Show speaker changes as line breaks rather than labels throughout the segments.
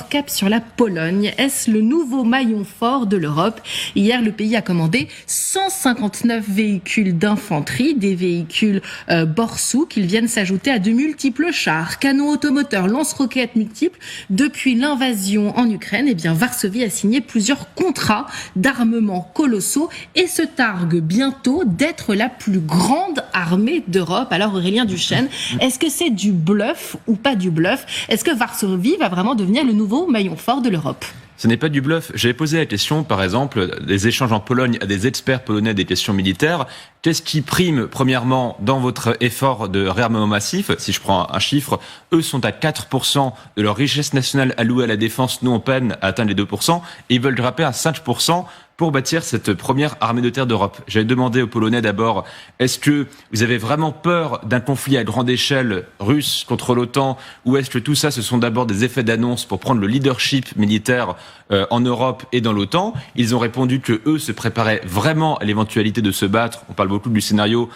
d'abord cap sur la Pologne. Est-ce le nouveau maillon fort de l'Europe ? Hier, le pays a commandé 159 véhicules d'infanterie, des véhicules Borsuk. Ils viennent s'ajouter à de multiples chars, canons automoteurs, lance-roquettes multiples. Depuis l'invasion en Ukraine, Varsovie a signé plusieurs contrats d'armement colossaux et se targue bientôt d'être la plus grande armée d'Europe. Alors Aurélien Duchesne, est-ce que c'est du bluff ou pas du bluff ? Est-ce que Varsovie va vraiment devenir le nouveau maillon fort de l'Europe ?
Ce n'est pas du bluff. J'avais posé la question, par exemple, des échanges en Pologne à des experts polonais des questions militaires. Qu'est-ce qui prime, premièrement, dans votre effort de réarmement massif ? Si je prends un chiffre, eux sont à 4% de leur richesse nationale allouée à la défense. Nous, on peine à atteindre les 2%. Et ils veulent grimper à 5% pour bâtir cette première armée de terre d'Europe. J'avais demandé aux Polonais d'abord, est-ce que vous avez vraiment peur d'un conflit à grande échelle russe contre l'OTAN, ou est-ce que tout ça, ce sont d'abord des effets d'annonce pour prendre le leadership militaire en Europe et dans l'OTAN ? Ils ont répondu que eux se préparaient vraiment à l'éventualité de se battre. On parle beaucoup du scénario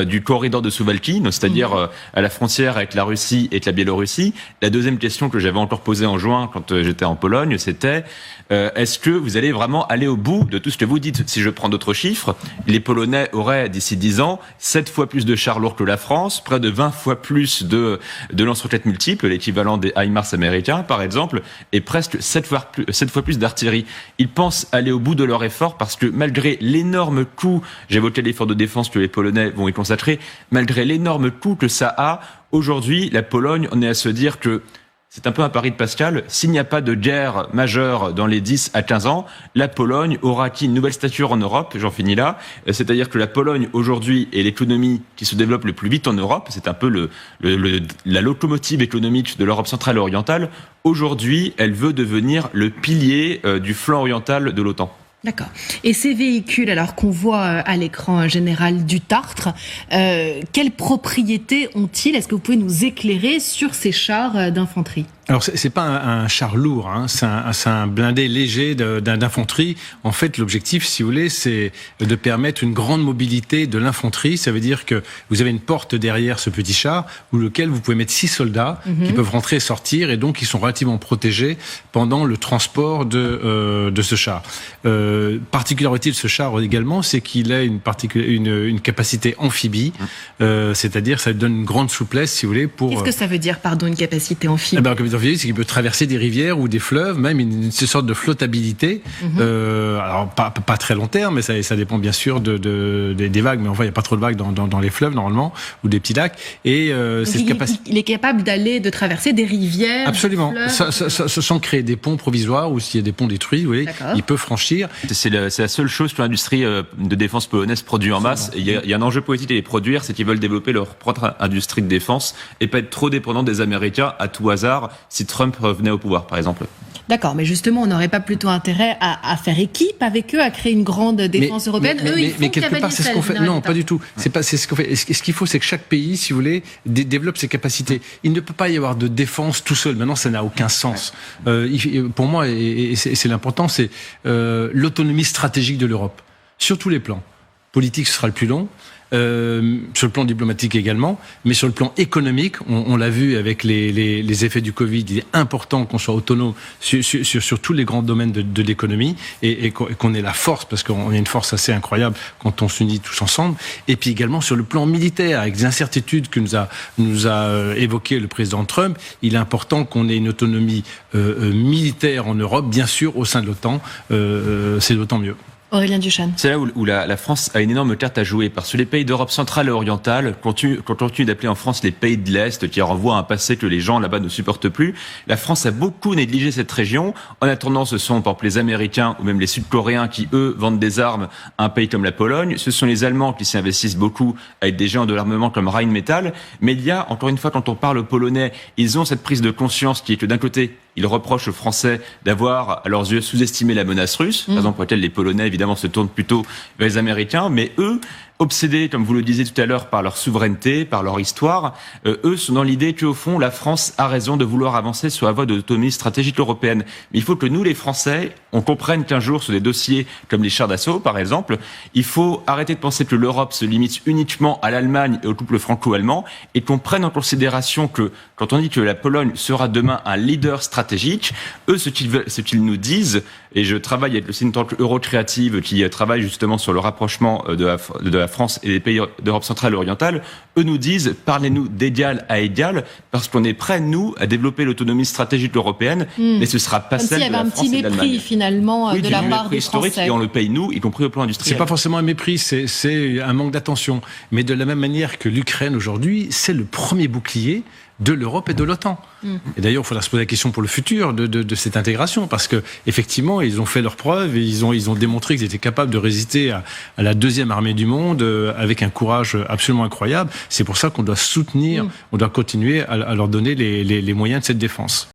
du corridor de Suwałki, c'est-à-dire à la frontière avec la Russie et avec la Biélorussie. La deuxième question que j'avais encore posée en juin quand j'étais en Pologne, c'était est-ce que vous allez vraiment aller au bout de tout ce que vous dites ? Si je prends d'autres chiffres, les Polonais auraient d'ici 10 ans 7 fois plus de chars lourds que la France, près de 20 fois plus de lance-roquettes multiples, l'équivalent des HIMARS américains par exemple, et presque 7 fois plus d'artillerie. Ils pensent aller au bout de leur effort parce que malgré l'énorme coût, j'évoquais l'effort de défense que les Polonais vont y consacrer, malgré l'énorme coût que ça a, aujourd'hui, la Pologne, on est à se dire que c'est un peu un pari de Pascal. S'il n'y a pas de guerre majeure dans les 10 à 15 ans, la Pologne aura acquis une nouvelle stature en Europe. J'en finis là. C'est-à-dire que la Pologne, aujourd'hui, est l'économie qui se développe le plus vite en Europe. C'est un peu la locomotive économique de l'Europe centrale et orientale. Aujourd'hui, elle veut devenir le pilier du flanc oriental de l'OTAN.
D'accord. Et ces véhicules, alors qu'on voit à l'écran général du Tartre, quelles propriétés ont-ils ? Est-ce que vous pouvez nous éclairer sur ces chars d'infanterie ?
Alors c'est pas un char lourd, c'est un blindé léger d'infanterie. En fait, l'objectif, si vous voulez, c'est de permettre une grande mobilité de l'infanterie. Ça veut dire que vous avez une porte derrière ce petit char, où lequel vous pouvez mettre 6 soldats qui peuvent rentrer et sortir, et donc ils sont relativement protégés pendant le transport de ce char. Particularité de ce char également, c'est qu'il a une capacité amphibie, c'est-à-dire ça donne une grande souplesse, si vous voulez, pour.
Qu'est-ce que ça veut dire, pardon, une capacité amphibie ?
C'est qu'il peut traverser des rivières ou des fleuves, même une sorte de flottabilité. Alors pas très long terme, mais ça dépend bien sûr des vagues. Mais enfin, il n'y a pas trop de vagues dans les fleuves normalement, ou des petits lacs. Et
il est capable de traverser des rivières.
Absolument. Sans créer des ponts provisoires, ou s'il y a des ponts détruits, oui, il peut franchir.
C'est la seule chose que l'industrie de défense polonaise produit en masse. Il y a un enjeu politique à les produire, c'est qu'ils veulent développer leur propre industrie de défense et pas être trop dépendants des Américains à tout hasard. Si Trump revenait au pouvoir, par exemple.
D'accord, mais justement, on n'aurait pas plutôt intérêt à faire équipe avec eux, à créer une grande défense européenne.
Mais quelque part, c'est ce qu'on fait. Non, pas du tout. C'est ce qu'on fait. Ce qu'il faut, c'est que chaque pays, si vous voulez, développe ses capacités. Il ne peut pas y avoir de défense tout seul. Maintenant, ça n'a aucun sens. Pour moi, et c'est l'important, c'est l'autonomie stratégique de l'Europe. Sur tous les plans. Politique, ce sera le plus long. Sur le plan diplomatique également, mais sur le plan économique, on l'a vu avec les effets du Covid, il est important qu'on soit autonome sur tous les grands domaines de l'économie et qu'on ait la force, parce qu'on a une force assez incroyable quand on s'unit tous ensemble, et puis également sur le plan militaire, avec des incertitudes que nous a évoqué le président Trump, il est important qu'on ait une autonomie militaire en Europe, bien sûr, au sein de l'OTAN, c'est d'autant mieux.
Aurélien Duchesne.
C'est là où la France a une énorme carte à jouer, parce que les pays d'Europe centrale et orientale, qu'on continue d'appeler en France les pays de l'Est, qui renvoient à un passé que les gens là-bas ne supportent plus, la France a beaucoup négligé cette région. En attendant, ce sont par exemple les Américains ou même les Sud-Coréens qui, eux, vendent des armes à un pays comme la Pologne. Ce sont les Allemands qui s'y investissent beaucoup avec des géants de l'armement comme Rheinmetall. Mais il y a, encore une fois, quand on parle aux Polonais, ils ont cette prise de conscience qui est que d'un côté, ils reprochent aux Français d'avoir, à leurs yeux, sous-estimé la menace russe, raison pour laquelle les Polonais, évidemment, se tournent plutôt vers les Américains, mais eux obsédés, comme vous le disiez tout à l'heure, par leur souveraineté, par leur histoire. Eux sont dans l'idée qu'au fond, la France a raison de vouloir avancer sur la voie de l'autonomie stratégique européenne. Mais il faut que nous, les Français, on comprenne qu'un jour, sur des dossiers comme les chars d'assaut, par exemple, il faut arrêter de penser que l'Europe se limite uniquement à l'Allemagne et au couple franco-allemand, et qu'on prenne en considération que, quand on dit que la Pologne sera demain un leader stratégique, eux, ce qu'ils nous disent, et je travaille avec le think tank Eurocreative qui travaille justement sur le rapprochement de la France et des pays d'Europe centrale et orientale, eux nous disent, parlez-nous d'égal à égal, parce qu'on est prêts, nous, à développer l'autonomie stratégique européenne, mais ce sera pas celle de la France et de l'Allemagne.
Comme s'il y avait un petit mépris, finalement, de la part des Français.
Et on le paye, nous, y compris au plan industriel.
C'est pas forcément un mépris, c'est un manque d'attention. Mais de la même manière que l'Ukraine, aujourd'hui, c'est le premier bouclier de l'Europe et de l'OTAN. Et d'ailleurs, il faudra se poser la question pour le futur de cette intégration, parce que effectivement, ils ont fait leurs preuves et ils ont démontré qu'ils étaient capables de résister à la deuxième armée du monde avec un courage absolument incroyable. C'est pour ça qu'on doit soutenir, on doit continuer à leur donner les moyens de cette défense.